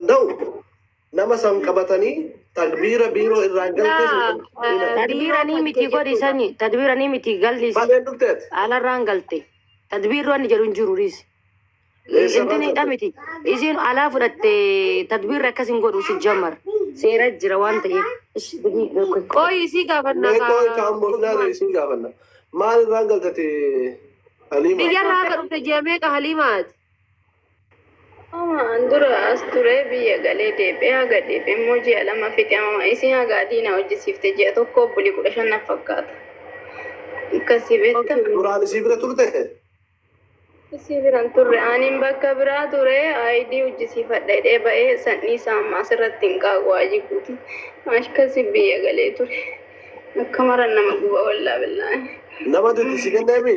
دو نما سام كبتني تدبير بيرو الرانجلتي تدبير أني متي قولي سني تدبير أني متي قال لي بعدين دكتور على الرانجلتي تدبير راني جرون جروريس إنتني دامتي إذن على فرت تدبير ركز نقول وش الجمر سيرت جروان تيه كوي سي قابلنا كوي كام مفنا سي قابلنا ما الرانجلتي حليمة بيجرها قرب تجمع كحليمات Andura asture biya gale deebe haga deebe moji alama fite mama isi haga dina hojjisiifte ji'a tokko buli 15 fakkaata. Akkasii beekta. duraan isii bira turte Isii biran turre aaniin bakka biraa ture ayidii hojjisiifadha jedhee ba'ee sanniin isaa asirratti hin qaaqu waajii guuti. Akkasii biya galee ture. Akka maran nama guba wallaa billaahi. nama dutti si kenneemi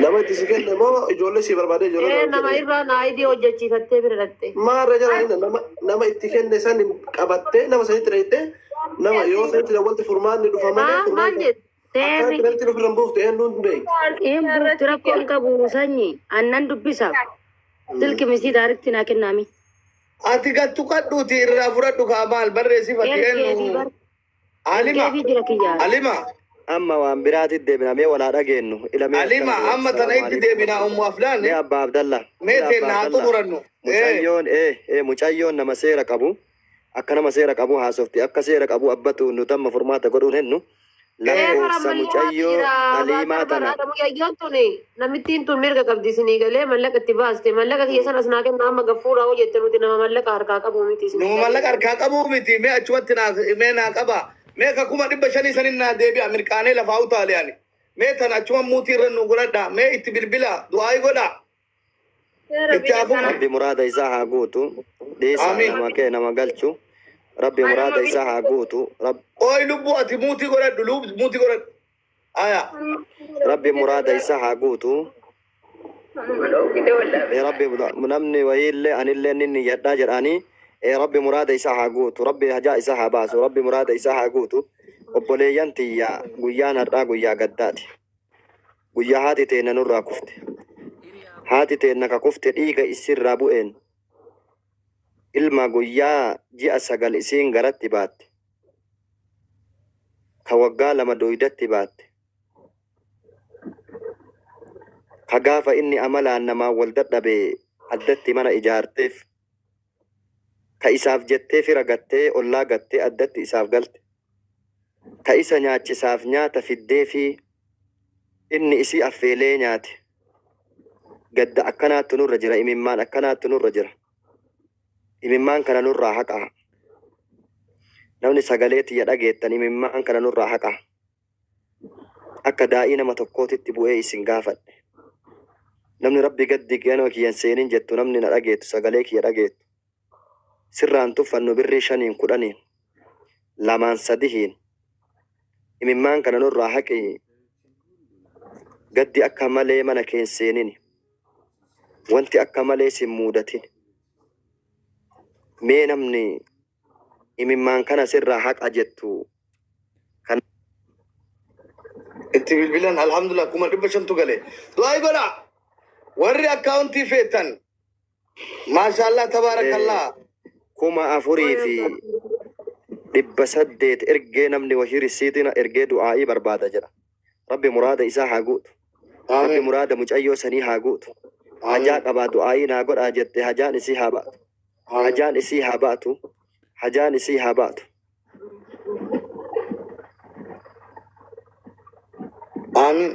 nama itti si kenne moo ijoollee si barbaade ijoollee nama irraa naayidii hojjechiifattee bira dhatte maarra jala nama itti kenne san qabattee nama sanitti dhayite nama yoo sanitti walitti furmaanni dhufa malee maal jette Terry akkanatti ofirran buufte eenyuun beeku إيه بترى كون كابو سني أنن دبيسا تلك مسي دارك تنا كنامي ati gattu kadhuuti irraa fudhadhu kaamaal barreessi fakkeenyu alima كيف يجرك يا alima amma waan biraati deebinamee walaa dhageennu ilamee alima amma tana itti deebinaa ummu aflaan mee abbaa abdalla mee teenna haa xumurannu mucayyoon nama seera qabu akka nama seera qabu haasofti akka seera qabu abbatu nuti amma furmaata godhuun hennu lakkoofsa mucayyoo aliimaa tana mucayyoon tuni namittiin tun mirga qabdi isinii galee mallaqa itti baaste mallaqa kiyya sanas naa kenna amma gaffuura hoo jette nuti nama mallaqa harkaa qabu miti isinii nama mallaqa harkaa qabuu miti mee achumatti mee naa qaba mee ka 500 sanin naa deebi'a mirqaanee lafaa utaale ani mee tan achuma muutii irra nu godhadha mee itti bilbila du'aayi godha itti hafu rabbi muraada isaa haa guutu dhiisaa nama kee nama galchu rabbi muraada isaa haa guutu ooy lubbu ati muutii godhadhu muutii godhadhu aya rabbi muraada isaa haa guutu rabbi namni wayiillee anillee ninni yadhaa jedhanii rabbi muraada isaa haa guutu rabbi hajaa isaa haa baasu rabbi muraada isaa haa guutu obboleeyyan tiyya guyyaan har'aa guyyaa gaddaati guyyaa haati teenna nurraa kufte haati teenna ka kufte dhiiga isirraa bu'een ilma guyyaa ji'a 9 isiin garatti baatte ka waggaa 2 dooydatti baatte ka gaafa inni amalaan namaa wal dadhabee addatti mana ijaarteef ka isaaf jettee fira gattee ollaa gattee addatti isaaf galte ka isa nyaachisaaf nyaata fiddee fi inni isii affeelee nyaate gadda akkanaatti nurra jira imimmaan akkanaatti nurra jira imimmaan kana nurraa haqaa namni sagalee tiyya dhageettan imimmaan kana nurraa haqaa akka daa'ii nama tokkootitti bu'ee isin gaafadhe namni rabbi gaddi ganoo kiyyan seenin jettu namni na dhageettu sagalee kiyya dhageettu sirraan tuffannu birrii 5 10 2 3 imimmaan kana nurraa haqii gaddi akka malee mana keen seenini wanti akka malee sin muudatin mee namni imimmaan kana sirraa haqa jettu kan itti bilbilan alhamdulillah 500 gale du'aayi godha warri akkaawuntii feetan maashaallah tabaarakallah 4,400 ergee namni wahii risiitina ergee du'aa'ii barbaada jedha rabbi muraada isaa haa guutu rabbi muraada mucayyoo sanii haa guutu hajaa qabaa du'aa'ii naa godhaa jette hajaan isii haa baatu hajaan isii haa baatu hajaan isii haa baatu amiin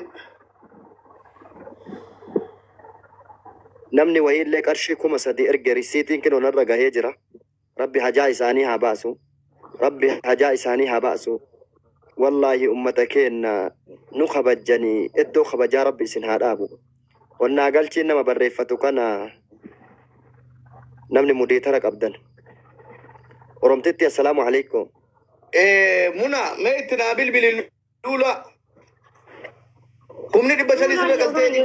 namni wayiillee qarshii 3,000 erge risiitiin kinoo narra gahee jira rabbi hajaa isaanii haa baasu rabbi hajaa isaanii haa baasu wallaahi ummata keenna nu kabajjanii iddoo kabajaa rabbi isin haa dhaabu wannaa galchiin nama barreeffatu kana namni mudeetara qabdan oromtitti assalaamu alaikum muna mee itti naa bilbili duula kumni 500 sirra galteenyi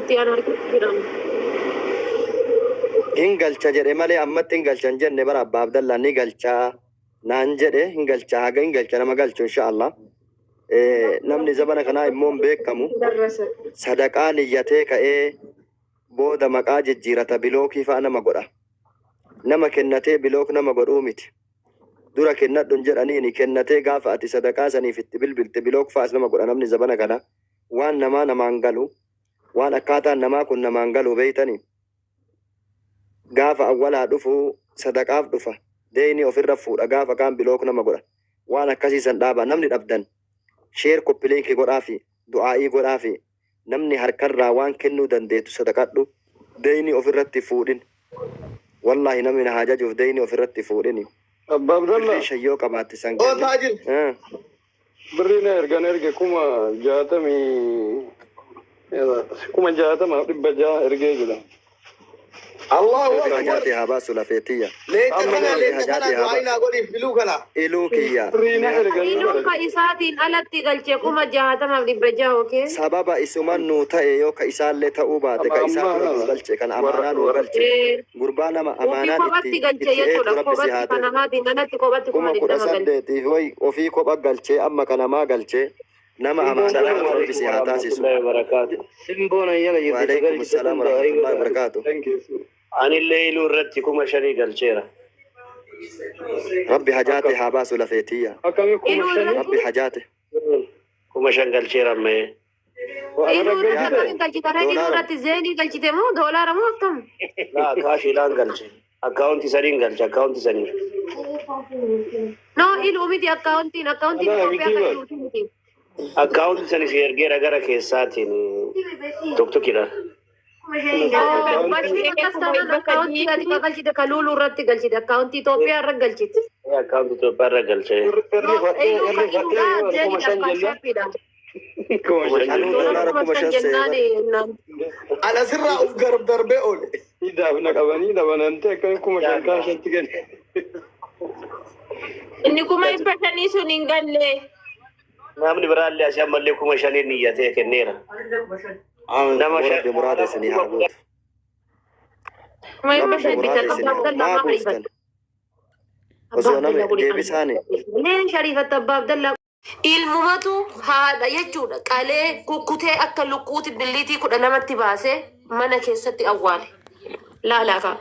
hin galcha jedhe malee ammatti hin galchan jenne bara abbaa abdallaa ni galchaa naan jedhe hin galcha haga hin galcha nama galchu inshaallah namni zabana kanaa immoo beekamu sadaqaa niyyatee ka'ee booda maqaa jijjiirata bilookii fa'a nama godha nama kennatee bilook nama godhuu miti. Dura kennadhun jedhaniini kennatee gaafa ati sadaqaa saniif itti bilbilte bilook fa'as nama godha namni zabana kana waan namaa namaan galu waan akkaataan namaa kun namaan galu beeytanii gaafa awwalaa dhufu sadaqaaf dhufa deeyni ofirra fuudha gaafa kaan bilook nama godha waan akkasiisan dhaaba namni dhabdan sheer koppiliinkii godhaafi du'aa'ii godhaafi namni harkarraa waan kennuu dandeetu sadaqadhu deeyni ofirratti fuudhin wallahi namni na hajajuuf deeyni ofirratti fuudhini Abba Abdallah. shayyoo qabaatti san oo taajir Birrina erge kuma jaatama dhibba jaa ergee jira. Allahu akbar hajaati habaa sulafeetiyya leeta kana du'aayinaa godhiif biluu kana iluu kiyya Birrina erganii Iluu ka isaatiin alatti galchee kuma 60 okay? sababa isuman nuu ta'e yoo ka isaallee ta'uu baate ka isaa dura nu galche kan amaanaa nu galche gurbaa nama Ofii amaanaan kophatti itti galchee eetu jechuudha. rabbi si haa Kophatti ta'u kanamaatiin alatti kophatti kuma kuma 18 galchee. way ofii kopha galchee amma kanamaa galchee nama amaanaa nama rabbi si haa taasisu Simboona yala وعليكم السلام ورحمة الله وبركاته Ani illee iluu irratti 5,000 galcheera. ربي حاجاتي حاباس لفيتية Akkamii kuma Iluu shanii? ربي حاجاتي 5,000 galcheera ammee. Iluu irratti akkamiin galchite? Iluu irratti zeenii galchite moo doolaara moo akkam? Laa kaashiidhaan galche. Akkaawunti sadiin galche akkaawunti sadiin. No iluu miti akkaawuntiin Itoophiyaa kan iluuti miti. Akkaawunti sani si ergeera gara keessaatiin tokkokkidhaan. Bashii akkas taanaan akkaawuntii ati ka galchite ka luuluu irratti galchite akkaawuntii Itoophiyaa irra galchite. Akkaawunti Itoophiyaa irra galche. Iluu ka iluudhaa zeeniidha kaashaappiidha. دولار كما شاسي ana sirraa uf garb darbee oole Idaaf na qabanii dabalante akkamii kuma shan kaashatti gadi. Inni kuma 500 sun hin galle. Namni biraallee asii ammallee 5,000 niyyatee kenneera. Nama مراد مراد سني عبود Kuma ربي 500 مراد سني ما بوستن وزونا ديبساني Leen shariifatti abbaa Abdallaa. Ilmumatu haadha jechuudha. Qalee kukkutee akka lukkuuti billiitii 12tti baasee mana keessatti awwaale. Laalaa kaa.